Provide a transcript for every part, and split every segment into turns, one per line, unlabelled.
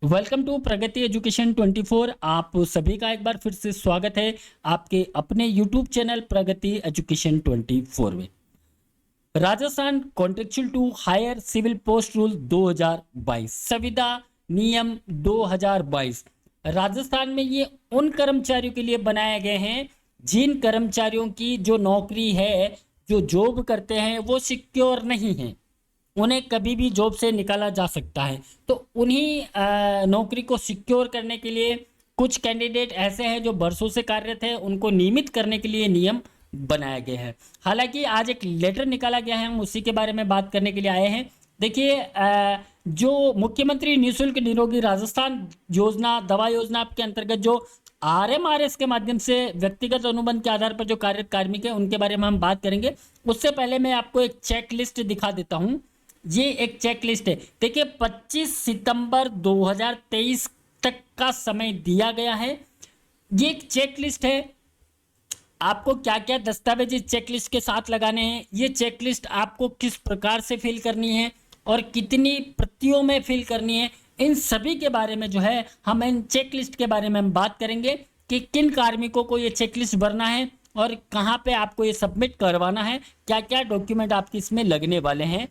Welcome to Pragati education 24। आप सभी का एक बार फिर से स्वागत है आपके अपने यूट्यूब चैनल प्रगति एजुकेशन 24 में। Rajasthan contractual to hire civil post rule 2022 संविदा नियम 2022 राजस्थान में ये उन कर्मचारियों के लिए बनाए गए हैं जिन कर्मचारियों की जो नौकरी है, जो जॉब करते हैं, वो सिक्योर नहीं है। उन्हें कभी भी जॉब से निकाला जा सकता है। तो उन्हीं नौकरी को सिक्योर करने के लिए कुछ कैंडिडेट ऐसे हैं जो बरसों से कार्यरत हैं, उनको नियमित करने के लिए नियम बनाया गया है। हालांकि आज एक लेटर निकाला गया है, हम उसी के बारे में बात करने के लिए आए हैं। देखिए, जो मुख्यमंत्री निःशुल्क निरोगी राजस्थान योजना, दवा योजना के अंतर्गत जो आरएमआरएस के माध्यम से व्यक्तिगत अनुबंध के आधार पर जो कार्यरत कार्मिक है उनके बारे में हम बात करेंगे। उससे पहले मैं आपको एक चेक लिस्ट दिखा देता हूं। ये एक चेक लिस्ट है। देखिए, 25 सितंबर 2023 तक का समय दिया गया है। ये एक चेक लिस्ट है। आपको क्या क्या दस्तावेज इस चेक लिस्ट के साथ लगाने हैं, ये चेक लिस्ट आपको किस प्रकार से फिल करनी है और कितनी प्रतियों में फिल करनी है, इन सभी के बारे में जो है हम इन चेक लिस्ट के बारे में हम बात करेंगे कि किन कार्मिकों को ये चेक लिस्ट भरना है और कहाँ पे आपको ये सबमिट करवाना है, क्या क्या डॉक्यूमेंट आपके इसमें लगने वाले हैं।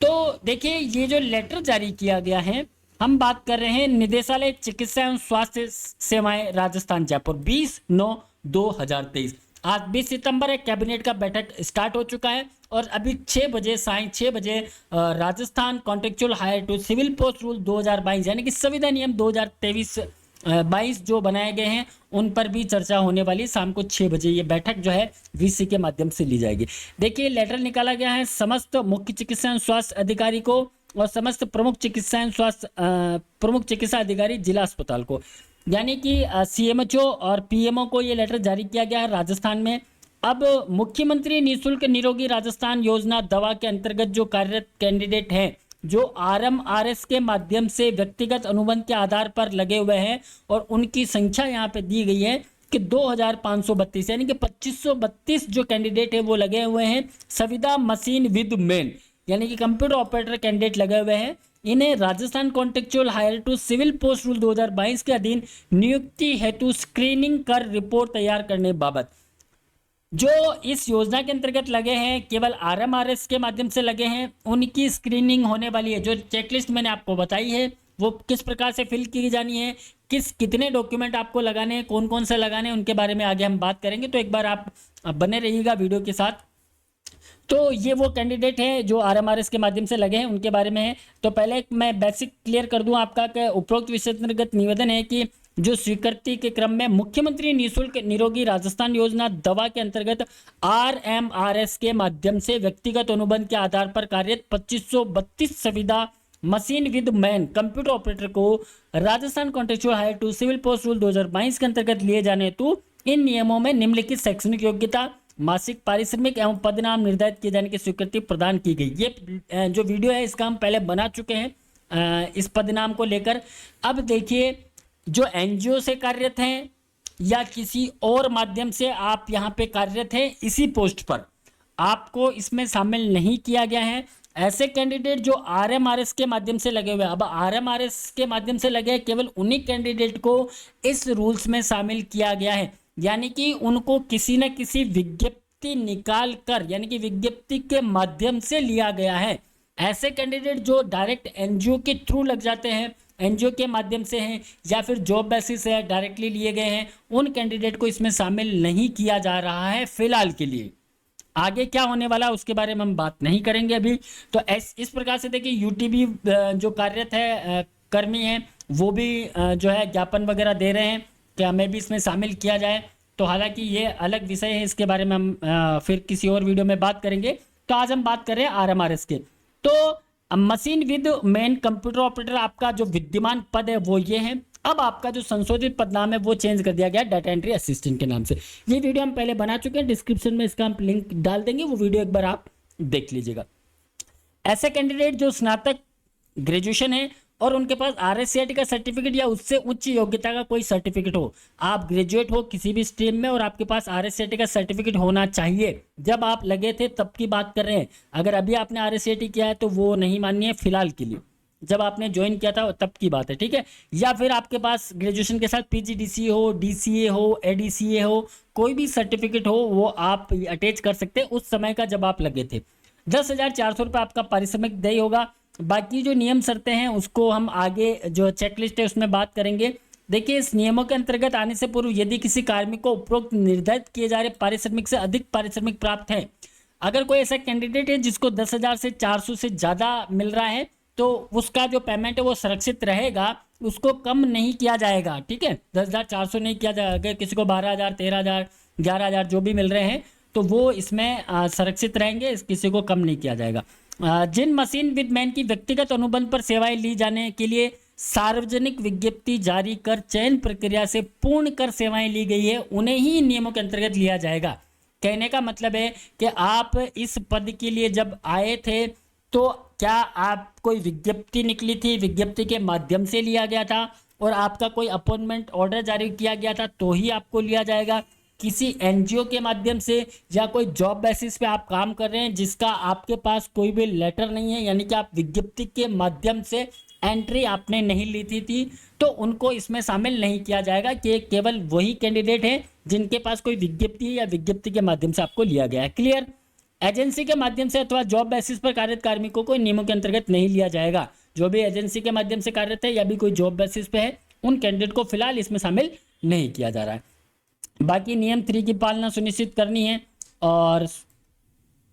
तो देखिए, ये जो लेटर जारी किया गया है, हम बात कर रहे हैं निदेशालय चिकित्सा एवं स्वास्थ्य सेवाएं राजस्थान जयपुर 20/9/2023। आज 20 सितंबर है। कैबिनेट का बैठक स्टार्ट हो चुका है और अभी 6 बजे, साय 6 बजे Rajasthan contractual hire to civil post rule 2022 यानी कि संविदा नियम 2023-22 जो बनाए गए हैं उन पर भी चर्चा होने वाली। शाम को 6 बजे ये बैठक जो है वीसी के माध्यम से ली जाएगी। देखिए, लेटर निकाला गया है समस्त मुख्य चिकित्सा एवं स्वास्थ्य अधिकारी को और समस्त प्रमुख चिकित्सा एवं स्वास्थ्य प्रमुख चिकित्सा अधिकारी जिला अस्पताल को, यानी कि सीएमएचओ और पीएमओ को ये लेटर जारी किया गया है राजस्थान में। अब मुख्यमंत्री निःशुल्क निरोगी राजस्थान योजना दवा के अंतर्गत जो कार्यरत कैंडिडेट हैं, जो आरएमआरएस के माध्यम से व्यक्तिगत अनुबंध के आधार पर लगे हुए हैं और उनकी संख्या यहाँ पे दी गई है कि 2532 यानी कि 2532 जो कैंडिडेट है वो लगे हुए हैं। संविदा मशीन विद मैन यानी कि कंप्यूटर ऑपरेटर कैंडिडेट लगे हुए हैं। इन्हें Rajasthan contractual hire to civil post rule 2022 के अधीन नियुक्ति हेतु स्क्रीनिंग कर रिपोर्ट तैयार करने बाबत जो इस योजना के अंतर्गत लगे हैं, केवल आरएमआरएस के माध्यम से लगे हैं, उनकी स्क्रीनिंग होने वाली है। जो चेकलिस्ट मैंने आपको बताई है वो किस प्रकार से फिल की जानी है, कितने डॉक्यूमेंट आपको लगाने हैं, कौन कौन से लगाने हैं, उनके बारे में आगे हम बात करेंगे। तो एक बार आप बने रहिएगा वीडियो के साथ। तो ये वो कैंडिडेट हैं जो आरएमआरएस के माध्यम से लगे हैं, उनके बारे में है। तो पहले मैं बेसिक क्लियर कर दूं आपका कि उपरोक्त विषय अंतर्गत निवेदन है कि जो स्वीकृति के क्रम में मुख्यमंत्री निःशुल्क निरोगी राजस्थान योजना दवा के अंतर्गत आरएमआरएस के माध्यम से व्यक्तिगत अनुबंध के आधार पर कार्यरत 2532 संविदा machine with man computer operator को Rajasthan contractual hire to civil post rule 2022 के अंतर्गत लिए जाने हेतु इन नियमों में निम्नलिखित शैक्षणिक योग्यता, मासिक पारिश्रमिक एवं पदनाम निर्धारित किए जाने की स्वीकृति प्रदान की गई। ये जो वीडियो है इसका हम पहले बना चुके हैं इस पदनाम को लेकर। अब देखिए, जो एनजीओ से कार्यरत हैं या किसी और माध्यम से आप यहाँ पे कार्यरत हैं, इसी पोस्ट पर आपको इसमें शामिल नहीं किया गया है। ऐसे कैंडिडेट जो आरएमआरएस के माध्यम से लगे हुए हैं, अब आरएमआरएस के माध्यम से लगे केवल उन्हीं कैंडिडेट को इस रूल्स में शामिल किया गया है, यानी कि उनको किसी न किसी विज्ञप्ति निकाल कर यानी कि विज्ञप्ति के माध्यम से लिया गया है। ऐसे कैंडिडेट जो डायरेक्ट एनजीओ के थ्रू लग जाते हैं, एनजीओ के माध्यम से हैं या फिर जॉब बेसिस से डायरेक्टली लिए गए हैं, उन कैंडिडेट को इसमें शामिल नहीं किया जा रहा है फिलहाल के लिए। आगे क्या होने वाला उसके बारे में हम बात नहीं करेंगे अभी। तो इस प्रकार से देखिए, यूटीबी जो कार्यरत है कर्मी हैं वो भी जो है ज्ञापन वगैरह दे रहे हैं कि हमें भी इसमें शामिल किया जाए। तो हालांकि ये अलग विषय है, इसके बारे में हम फिर किसी और वीडियो में बात करेंगे। तो आज हम बात कर रहे हैं आरएमआरएस के। तो machine with man computer operator आपका जो विद्यमान पद है वो ये है। अब आपका जो संशोधित पदनाम है वो चेंज कर दिया गया डाटा एंट्री असिस्टेंट के नाम से। ये वीडियो हम पहले बना चुके हैं, डिस्क्रिप्शन में इसका हम लिंक डाल देंगे, वो वीडियो एक बार आप देख लीजिएगा। ऐसे कैंडिडेट जो स्नातक ग्रेजुएशन है और उनके पास आरएससीआईटी का सर्टिफिकेट या उससे उच्च योग्यता का कोई सर्टिफिकेट हो, आप ग्रेजुएट हो किसी भी स्ट्रीम में और आपके पास आरएससीआईटी का सर्टिफिकेट होना चाहिए। जब आप लगे थे तब की बात कर रहे हैं, अगर अभी आपने आरएससीआईटी किया है तो वो नहीं माननी है फिलहाल के लिए। जब आपने ज्वाइन किया था तब की बात है, ठीक है। या फिर आपके पास ग्रेजुएशन के साथ पीजीडीसीए हो, डीसीए हो, एडीसीए हो, कोई भी सर्टिफिकेट हो वो आप अटैच कर सकते हैं उस समय का जब आप लगे थे। 10,400 रुपये आपका पारिश्रमिक देय होगा। बाकी जो नियम शर्तें हैं उसको हम आगे जो चेकलिस्ट है उसमें बात करेंगे। देखिए, इस नियमों के अंतर्गत आने से पूर्व यदि किसी कार्मिक को उपरोक्त निर्धारित किए जा रहे पारिश्रमिक से अधिक पारिश्रमिक प्राप्त है, अगर कोई ऐसा कैंडिडेट है जिसको 10,000 से 400 से ज़्यादा मिल रहा है, तो उसका जो पेमेंट है वो सुरक्षित रहेगा, उसको कम नहीं किया जाएगा, ठीक है। 10,400 नहीं किया जाएगा। अगर किसी को 12,000, 13,000, 11,000 जो भी मिल रहे हैं तो वो इसमें सुरक्षित रहेंगे, किसी को कम नहीं किया जाएगा। जिन मशीन विद मैन की व्यक्तिगत अनुबंध पर सेवाएं ली जाने के लिए सार्वजनिक विज्ञप्ति जारी कर चयन प्रक्रिया से पूर्ण कर सेवाएं ली गई है, उन्हें ही नियमों के अंतर्गत लिया जाएगा। कहने का मतलब है कि आप इस पद के लिए जब आए थे तो क्या आप कोई विज्ञप्ति निकली थी, विज्ञप्ति के माध्यम से लिया गया था और आपका कोई अपॉइंटमेंट ऑर्डर जारी किया गया था तो ही आपको लिया जाएगा। किसी एनजीओ के माध्यम से या कोई जॉब बेसिस पे आप काम कर रहे हैं जिसका आपके पास कोई भी लेटर नहीं है, यानी कि आप विज्ञप्ति के माध्यम से एंट्री आपने नहीं ली थी तो उनको इसमें शामिल नहीं किया जाएगा कि केवल वही कैंडिडेट है जिनके पास कोई विज्ञप्ति है या विज्ञप्ति के माध्यम से आपको लिया गया है। क्लियर। एजेंसी के माध्यम से अथवा जॉब बेसिस पर कार्यरत कार्मिकों को नियमों के अंतर्गत नहीं लिया जाएगा। जो भी एजेंसी के माध्यम से कार्यरत है या भी कोई जॉब बेसिस पे है उन कैंडिडेट को फिलहाल इसमें शामिल नहीं किया जा रहा है। बाकी नियम 3 की पालना सुनिश्चित करनी है। और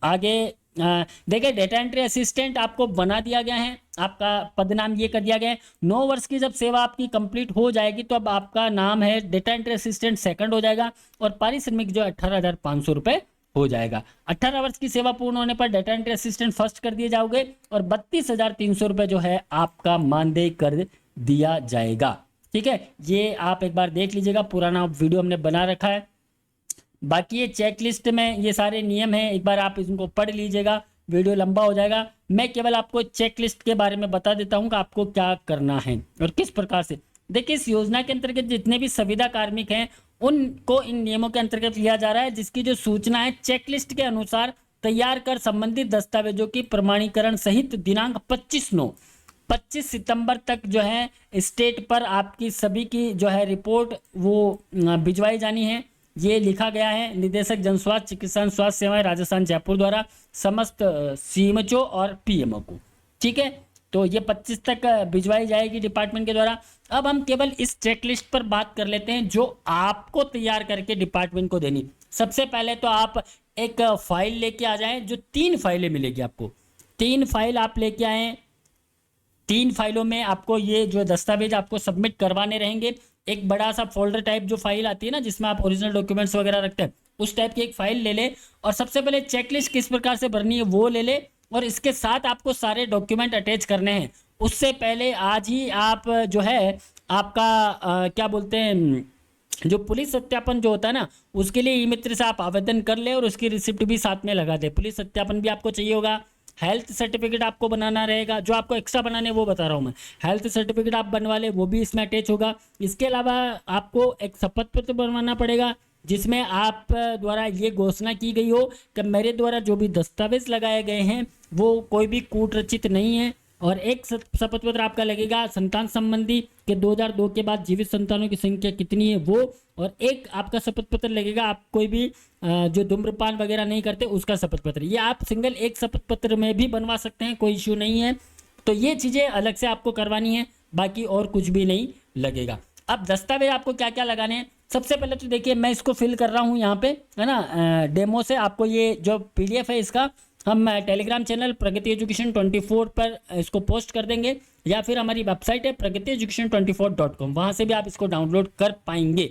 आगे देखिए, डेटा एंट्री असिस्टेंट आपको बना दिया गया है, आपका पद नाम ये कर दिया गया है। 9 वर्ष की जब सेवा आपकी कंप्लीट हो जाएगी तो अब आपका नाम है डेटा एंट्री असिस्टेंट सेकंड हो जाएगा और पारिश्रमिक जो 18,500 रुपये हो जाएगा। 18 वर्ष की सेवा पूर्ण होने पर डेटा एंट्री असिस्टेंट फर्स्ट कर दिए जाओगे और 32,300 रुपये जो है आपका मानदेय कर दिया जाएगा, ठीक है। ये आप एक बार देख लीजिएगा, पुराना वीडियो हमने बना रखा है। बाकी ये चेकलिस्ट में ये सारे नियम हैं, एक बार आप इनको पढ़ लीजिएगा, वीडियो लंबा हो जाएगा। मैं केवल आपको चेकलिस्ट के बारे में बता देता हूँ कि आपको क्या करना है और किस प्रकार से। देखिए, इस योजना के अंतर्गत जितने भी संविदा कार्मिक हैं उनको इन नियमों के अंतर्गत लिया जा रहा है, जिसकी जो सूचना है चेकलिस्ट के अनुसार तैयार कर संबंधित दस्तावेजों की प्रमाणीकरण सहित दिनांक 25 सितंबर तक जो है स्टेट पर आपकी सभी की जो है रिपोर्ट वो भिजवाई जानी है। ये लिखा गया है निदेशक जनस्वास्थ्य चिकित्सा स्वास्थ्य सेवाएं राजस्थान जयपुर द्वारा समस्त सीएमएचओ और पीएमओ को, ठीक है। तो ये 25 तक भिजवाई जाएगी डिपार्टमेंट के द्वारा। अब हम केवल इस चेकलिस्ट पर बात कर लेते हैं जो आपको तैयार करके डिपार्टमेंट को देनी। सबसे पहले तो आप एक फाइल लेके आ जाएं, जो 3 फाइलें मिलेगी आपको। 3 फाइल आप लेके आए, 3 फाइलों में आपको ये जो दस्तावेज आपको सबमिट करवाने रहेंगे। एक बड़ा सा फोल्डर टाइप जो फाइल आती है ना, जिसमें आप ओरिजिनल डॉक्यूमेंट्स वगैरह रखते हैं, उस टाइप की एक फाइल ले ले और सबसे पहले चेकलिस्ट किस प्रकार से भरनी है वो ले ले और इसके साथ आपको सारे डॉक्यूमेंट अटैच करने हैं। उससे पहले आज ही आप जो है आपका क्या बोलते हैं, जो पुलिस सत्यापन जो होता है ना, उसके लिए ई मित्र से आप आवेदन कर ले और उसकी रिसिप्ट भी साथ में लगा दे। पुलिस सत्यापन भी आपको चाहिए होगा। हेल्थ सर्टिफिकेट आपको बनाना रहेगा, जो आपको एक्स्ट्रा बनाने वो बता रहा हूँ मैं। हेल्थ सर्टिफिकेट आप बनवा ले, वो भी इसमें अटैच होगा। इसके अलावा आपको एक शपथ पत्र बनवाना पड़ेगा जिसमें आप द्वारा ये घोषणा की गई हो कि मेरे द्वारा जो भी दस्तावेज लगाए गए हैं वो कोई भी कूट रचित नहीं है। और एक शपथ पत्र आपका लगेगा संतान संबंधी के 2002 के बाद जीवित संतानों की संख्या कितनी है वो, और एक आपका शपथ पत्र लगेगा आप कोई भी जो धूम्रपान वगैरह नहीं करते उसका शपथ पत्र। ये आप सिंगल एक शपथ पत्र में भी बनवा सकते हैं, कोई इश्यू नहीं है। तो ये चीज़ें अलग से आपको करवानी है, बाकी और कुछ भी नहीं लगेगा। अब दस्तावेज आपको क्या क्या लगाने हैं, सबसे पहले तो देखिए मैं इसको फिल कर रहा हूँ यहाँ पे, है ना, डेमो से। आपको ये जो PDF है इसका हम टेलीग्राम चैनल प्रगति एजुकेशन 24 पर इसको पोस्ट कर देंगे, या फिर हमारी वेबसाइट है pragati-education24.com, वहाँ से भी आप इसको डाउनलोड कर पाएंगे।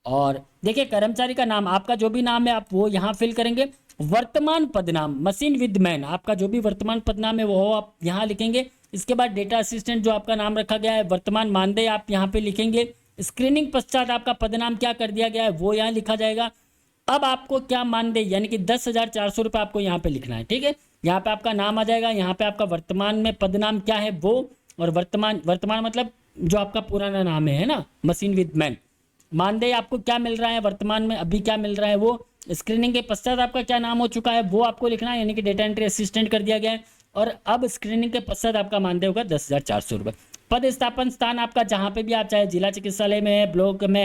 और देखिए, कर्मचारी का नाम, आपका जो भी नाम है आप वो यहाँ फिल करेंगे। वर्तमान पदनाम मशीन विद मैन, आपका जो भी वर्तमान पदनाम है वो आप यहाँ लिखेंगे। इसके बाद डेटा असिस्टेंट जो आपका नाम रखा गया है, वर्तमान मानदेय आप यहाँ पे लिखेंगे। स्क्रीनिंग पश्चात आपका पदनाम क्या कर दिया गया है वो यहाँ लिखा जाएगा। अब आपको क्या मानदेय यानी कि 10,400 रुपये आपको यहाँ पे लिखना है, ठीक है। यहाँ पे आपका नाम आ जाएगा, यहाँ पे आपका वर्तमान में पदनाम क्या है वो, और वर्तमान मतलब जो आपका पुराना नाम है ना, मशीन विद मैन। मानदेय आपको क्या मिल रहा है वर्तमान में, अभी क्या मिल रहा है वो। स्क्रीनिंग के पश्चात आपका क्या नाम हो चुका है वो आपको लिखना है, यानी कि डेटा एंट्री असिस्टेंट कर दिया गया है। और अब स्क्रीनिंग के पश्चात आपका मानदेय होगा 10,400 रुपये। पद स्थापन स्थान आपका जहाँ पे भी आप चाहे जिला चिकित्सालय में है, ब्लॉक में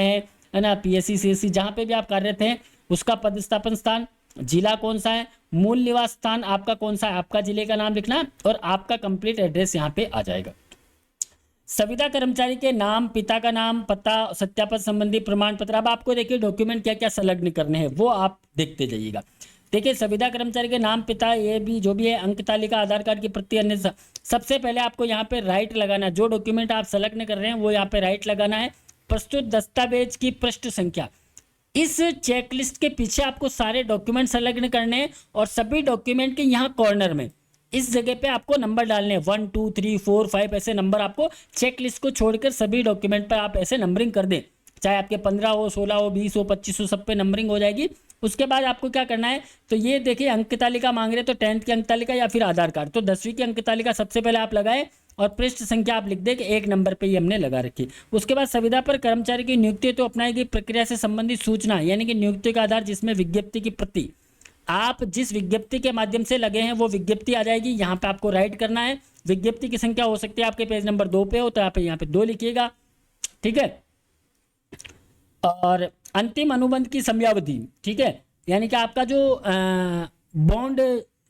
है ना, पीएससी सीएससी जहाँ पे भी आप कार्यरत हैं उसका पद स्थापन स्थान, जिला कौन सा है, मूल निवास स्थान आपका कौन सा है, आपका जिले का नाम लिखना है और आपका कंप्लीट एड्रेस यहाँ पे आ जाएगा। संविदा कर्मचारी के नाम, पिता का नाम, पता, सत्यापन संबंधी प्रमाण पत्र। अब आपको देखिए डॉक्यूमेंट क्या क्या संलग्न करने हैं वो आप देखते जाइएगा। देखिए संविदा कर्मचारी के नाम, पिता, ये भी जो भी है, अंक तालिका, आधार कार्ड की प्रति, अन्य सबसे पहले आपको यहाँ पे राइट लगाना है। जो डॉक्यूमेंट आप संलग्न कर रहे हैं वो यहाँ पे राइट लगाना है। प्रस्तुत दस्तावेज की पृष्ठ संख्या, इस चेकलिस्ट के पीछे आपको सारे डॉक्यूमेंट संलग्न करने हैं और सभी डॉक्यूमेंट के यहाँ कॉर्नर में इस जगह पे आपको नंबर डालने हैं 1 2 3 4 5 ऐसे नंबर आपको चेकलिस्ट को छोड़कर सभी डॉक्यूमेंट पर आप ऐसे नंबरिंग कर दें, चाहे आपके 15 हो, 16 हो, 20 हो, 25 हो, सब पे नंबरिंग हो जाएगी। उसके बाद आपको क्या करना है, तो ये देखिए अंक तालिका मांग रहे तो 10th की अंक तालिका या फिर आधार कार्ड, तो 10वीं की अंक तालिका सबसे पहले आप लगाए और पृष्ठ संख्या आप लिख दें कि 1 नंबर पे ये हमने लगा रखी। उसके बाद संविदा पर कर्मचारी की नियुक्ति तो अपनाई गई प्रक्रिया से संबंधित सूचना, यानी कि नियुक्ति का आधार जिसमें विज्ञप्ति की प्रति, आप जिस विज्ञप्ति के माध्यम से लगे हैं वो विज्ञप्ति आ जाएगी। यहाँ पे आपको राइट करना है। विज्ञप्ति की संख्या हो सकती है आपके पेज नंबर 2 पे हो तो आप यहाँ पे 2 लिखिएगा, ठीक है। और अंतिम अनुबंध की समयावधि, ठीक है, यानी कि आपका जो बॉन्ड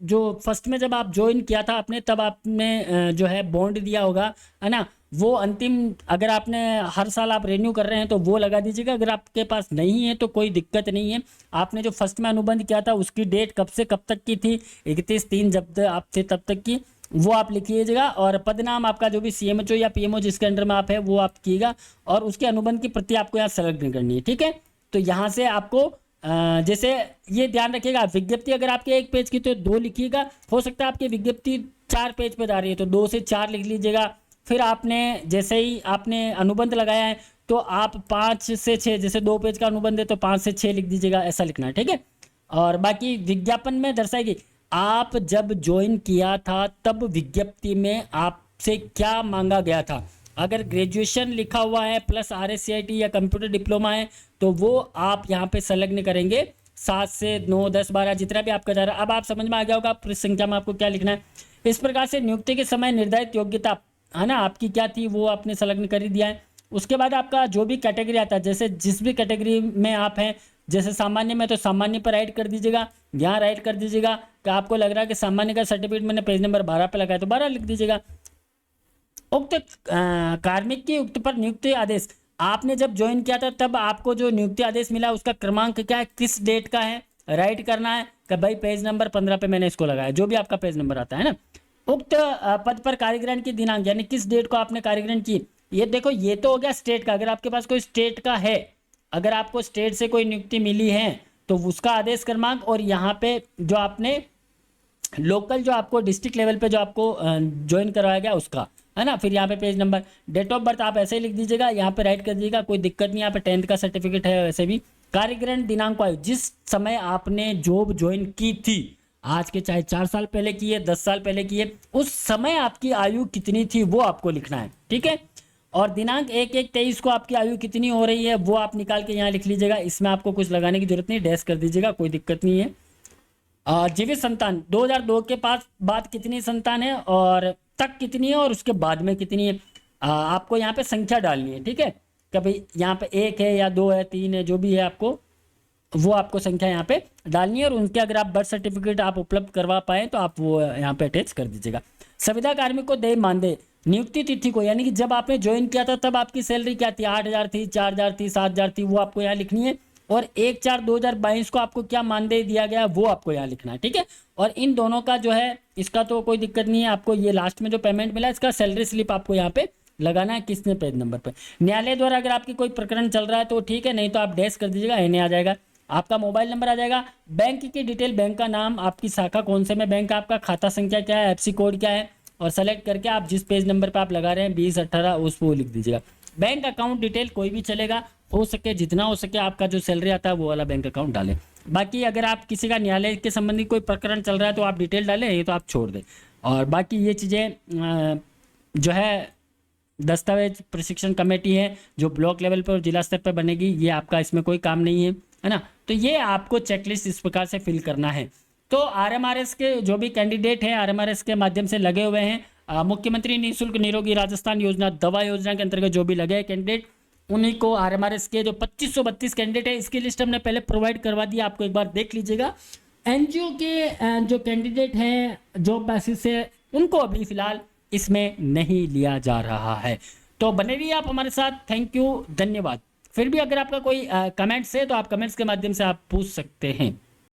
जो फर्स्ट में जब आप ज्वाइन किया था आपने तब आपने जो है बॉन्ड दिया होगा, है ना, वो अंतिम अगर आपने हर साल आप रेन्यू कर रहे हैं तो वो लगा दीजिएगा। अगर आपके पास नहीं है तो कोई दिक्कत नहीं है। आपने जो फर्स्ट में अनुबंध किया था उसकी डेट कब से कब तक की थी, 31/3 जब तक आप थे तब तक की, वो आप लिखिएगा। और पद नाम आपका जो भी सीएमएचओ या पीएमओ जिसके अंडर में आप है वो आप कीजिएगा और उसके अनुबंध की प्रति आपको यहाँ सेलेक्ट करनी है, ठीक है। तो यहाँ से आपको जैसे ये ध्यान रखिएगा, विज्ञप्ति अगर आपके 1 पेज की तो 2 लिखिएगा। हो सकता है आपकी विज्ञप्ति 4 पेज पे जा रही है तो 2 से 4 लिख लीजिएगा। फिर आपने जैसे ही आपने अनुबंध लगाया है तो आप 5 से 6, जैसे 2 पेज का अनुबंध है तो 5 से 6 लिख दीजिएगा, ऐसा लिखना है, ठीक है। और बाकी विज्ञापन में दर्शाएगी आप जब ज्वाइन किया था तब विज्ञप्ति में आपसे क्या मांगा गया था। अगर ग्रेजुएशन लिखा हुआ है प्लस RSCIT या कंप्यूटर डिप्लोमा है तो वो आप यहाँ पे संलग्न करेंगे 7 से 9 10 12 जितना भी आपका जा रहा है। अब आप समझ में आ गया होगा पृष्ठ संख्या में आपको क्या लिखना है। इस प्रकार से नियुक्ति के समय निर्धारित योग्यता, है ना, आपकी क्या थी वो आपने संलग्न कर ही दिया है। उसके बाद आपका जो भी कैटेगरी आता है, जैसे जिस भी कैटेगरी में आप हैं, जैसे सामान्य में तो सामान्य पर राइट कर दीजिएगा, यहाँ राइट कर दीजिएगा कि आपको लग रहा है कि सामान्य का सर्टिफिकेट मैंने पेज नंबर 12 पे लगाया तो 12 लिख दीजिएगा। उक्त कार्मिक के उक्त पर नियुक्ति आदेश, आपने जब ज्वाइन किया था तब आपको जो नियुक्ति आदेश मिला उसका क्रमांक क्या है, किस डेट का है, राइट करना है कि भाई पेज नंबर 15 पे मैंने इसको लगाया, जो भी आपका पेज नंबर आता है ना। उक्त पद पर कार्यग्रहण की दिनांक, यानी किस डेट को आपने कार्यग्रहण की। ये देखो ये तो हो गया स्टेट का, अगर आपके पास कोई स्टेट का है, अगर आपको स्टेट से कोई नियुक्ति मिली है तो उसका आदेश क्रमांक, और यहाँ पे जो आपने लोकल जो आपको डिस्ट्रिक्ट लेवल पे जो आपको ज्वाइन करवाया गया उसका, है ना। फिर यहाँ पे page number, date of birth आप ऐसे ही लिख दीजिएगा, यहाँ पे राइट कर दीजिएगा, कोई दिक्कत नहीं। यहाँ पे 10th का सर्टिफिकेट है वैसे भी। कार्यग्रहण दिनांक आयु, जिस समय आपने जॉब ज्वाइन की थी, आज के चाहे 4 साल पहले की है, 10 साल पहले की है, उस समय आपकी आयु कितनी थी वो आपको लिखना है, ठीक है। और दिनांक 1/1/23 को आपकी आयु कितनी हो रही है वो आप निकाल के यहाँ लिख लीजिएगा। इसमें आपको कुछ लगाने की जरूरत नहीं, डैश कर दीजिएगा, कोई दिक्कत नहीं है। जीवित संतान 2002 के पास बाद कितनी संतान है और तक कितनी है और उसके बाद में कितनी है, आपको यहाँ पे संख्या डालनी है, ठीक है। कभी यहाँ पे 1 है या 2 है, 3 है, जो भी है आपको वो आपको संख्या यहाँ पे डालनी है। और उनके अगर आप बर्थ सर्टिफिकेट आप उपलब्ध करवा पाए तो आप वो यहाँ पे अटैच कर दीजिएगा। संविदा कार्मिक को देय मानदेय, नियुक्ति तिथि को, यानी कि जब आपने ज्वाइन किया था तब आपकी सैलरी क्या थी, 8,000 थी, 4,000 थी, 7,000 थी, वो आपको यहाँ लिखनी है। और 1/4/2022 को आपको क्या मानदेय दिया गया वो आपको यहाँ लिखना है, ठीक है। और इन दोनों का जो है इसका तो कोई दिक्कत नहीं है, आपको ये लास्ट में जो पेमेंट मिला इसका सैलरी स्लिप आपको यहाँ पे लगाना है, किसने पेज नंबर पे। न्यायालय द्वारा अगर आपकी कोई प्रकरण चल रहा है तो ठीक है, नहीं तो आप डैश कर दीजिएगा, एने आ जाएगा। आपका मोबाइल नंबर आ जाएगा, बैंक की डिटेल, बैंक का नाम, आपकी शाखा कौन से में बैंक, आपका खाता संख्या क्या है, FC कोड क्या है, और सेलेक्ट करके आप जिस पेज नंबर पे आप लगा रहे हैं 2018 उसको लिख दीजिएगा। बैंक अकाउंट डिटेल कोई भी चलेगा, हो सके जितना हो सके आपका जो सैलरी आता है वो वाला बैंक अकाउंट डालें। बाकी अगर आप किसी का न्यायालय के संबंधी कोई प्रकरण चल रहा है तो आप डिटेल डालें, ये तो आप छोड़ दें। और बाकी ये चीज़ें जो है दस्तावेज प्रशिक्षण कमेटी है जो ब्लॉक लेवल पर और जिला स्तर पर बनेगी, ये आपका इसमें कोई काम नहीं है, है ना। तो ये आपको चेकलिस्ट इस प्रकार से फिल करना है। तो आरएमआरएस के जो भी कैंडिडेट हैं आरएमआरएस के माध्यम से लगे हुए हैं, मुख्यमंत्री निःशुल्क निरोगी राजस्थान योजना दवा योजना के अंतर्गत जो भी लगे हैं कैंडिडेट, उन्हीं को आरएमआरएस के जो 2532 कैंडिडेट है इसकी लिस्ट हमने पहले प्रोवाइड करवा दी, आपको एक बार देख लीजिएगा। एनजीओ के जो कैंडिडेट हैं जॉब बेसिस से, उनको अभी फिलहाल इसमें नहीं लिया जा रहा है। तो बने रहिए आप हमारे साथ, थैंक यू, धन्यवाद। फिर भी अगर आपका कोई कमेंट्स है तो आप कमेंट्स के माध्यम से आप पूछ सकते हैं।